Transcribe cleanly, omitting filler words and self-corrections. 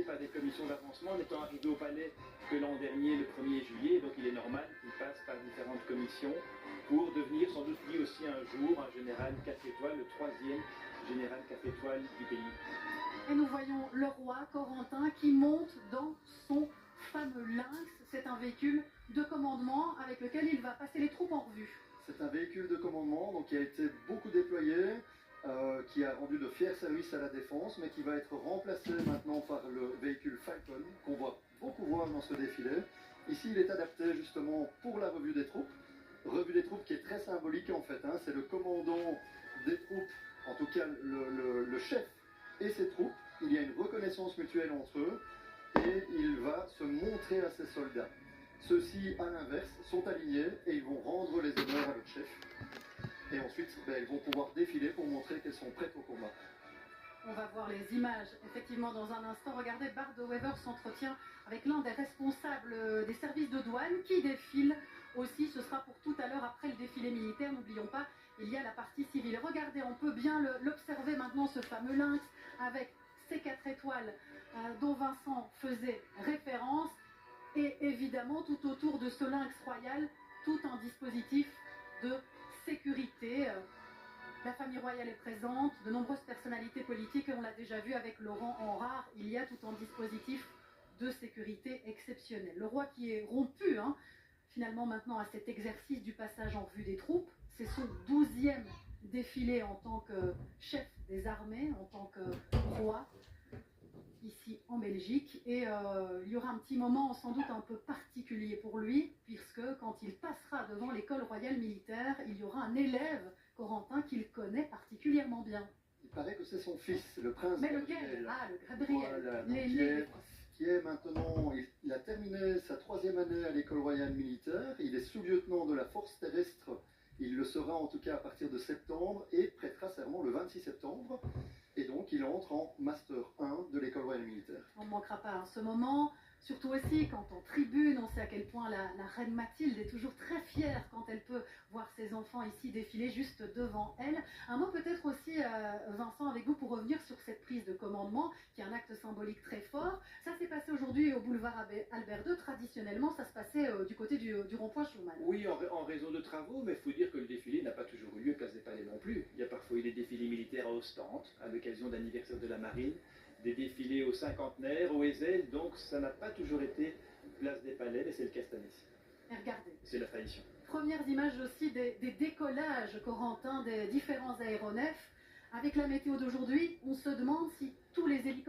par des commissions d'avancement, n'étant arrivé au palais que l'an dernier, le 1er juillet, donc il est normal qu'il passe par différentes commissions pour devenir sans doute lui aussi un jour un général 4 étoiles, le 3e général 4 étoiles du pays. Et nous voyons le roi Corentin qui monte dans son fameux lynx. C'est un véhicule de commandement avec lequel il va passer les troupes en revue. C'est un véhicule de commandement donc, qui a été beaucoup déployé, qui a rendu de fiers services à la défense, mais qui va être remplacé maintenant par le véhicule Falcon, qu'on va beaucoup voir dans ce défilé. Ici, il est adapté justement pour la revue des troupes. Revue des troupes qui est très symbolique en fait. C'est le commandant des troupes, en tout cas le chef et ses troupes. Il y a une reconnaissance mutuelle entre eux et il va se montrer à ses soldats. Ceux-ci, à l'inverse, sont alignés et ils vont rendre les honneurs à leur chef. Et ensuite, ils vont pouvoir défiler pour montrer qu'elles sont prêtes au combat. On va voir les images, effectivement, dans un instant. Regardez, Bart de Wever s'entretient avec l'un des responsables des services de douane qui défile aussi. Ce sera pour tout à l'heure après le défilé militaire. N'oublions pas, il y a la partie civile. Regardez, on peut bien l'observer maintenant, ce fameux lynx avec ses 4 étoiles dont Vincent faisait référence. Et évidemment, tout autour de ce lynx royal, tout un dispositif de sécurité. La famille royale est présente, de nombreuses personnalités politiques, et on l'a déjà vu avec Laurent Henrard, il y a tout un dispositif de sécurité exceptionnel. Le roi qui est rompu, finalement maintenant à cet exercice du passage en revue des troupes, c'est son 12e défilé en tant que chef des armées, en tant que roi, ici en Belgique, et il y aura un petit moment sans doute un peu particulier pour lui, puisque quand il passera devant l'école royale militaire, il y aura un élève Corentin qu'il connaît particulièrement bien. Il paraît que c'est son fils, le prince Mais Gabriel. lequel? Ah, le Gabriel. Voilà, qui est maintenant, il a terminé sa 3e année à l'école royale militaire, il est sous-lieutenant de la force terrestre, il le sera en tout cas à partir de septembre, et prêtera serment le 26 septembre. Et donc, il entre en Master 1 de l'école royale militaire. On ne manquera pas ce moment, surtout aussi quand on tribune, on sait à quel point la reine Mathilde est toujours très fière quand elle peut voir ses enfants ici défiler juste devant elle. Un mot peut-être aussi, Vincent, avec vous pour revenir sur cette prise de commandement, qui est un acte symbolique très fort. Ça s'est passé aujourd'hui au boulevard Albert II. Traditionnellement, ça se passait du côté du rond-point Schumann. Oui, en raison de travaux, mais il faut dire que le défilé n'a pas toujours eu lieu place des Palais non plus. Il y a parfois eu des défilés militaires à Ostende, à l'occasion d'anniversaire de la marine, des défilés au cinquantenaire, au Ezel, donc ça n'a pas toujours été place des Palais, mais c'est le cas cette année-ci. Et regardez. C'est la tradition. Premières images aussi des décollages corentins des différents aéronefs. Avec la météo d'aujourd'hui, on se demande si tous les hélicoptères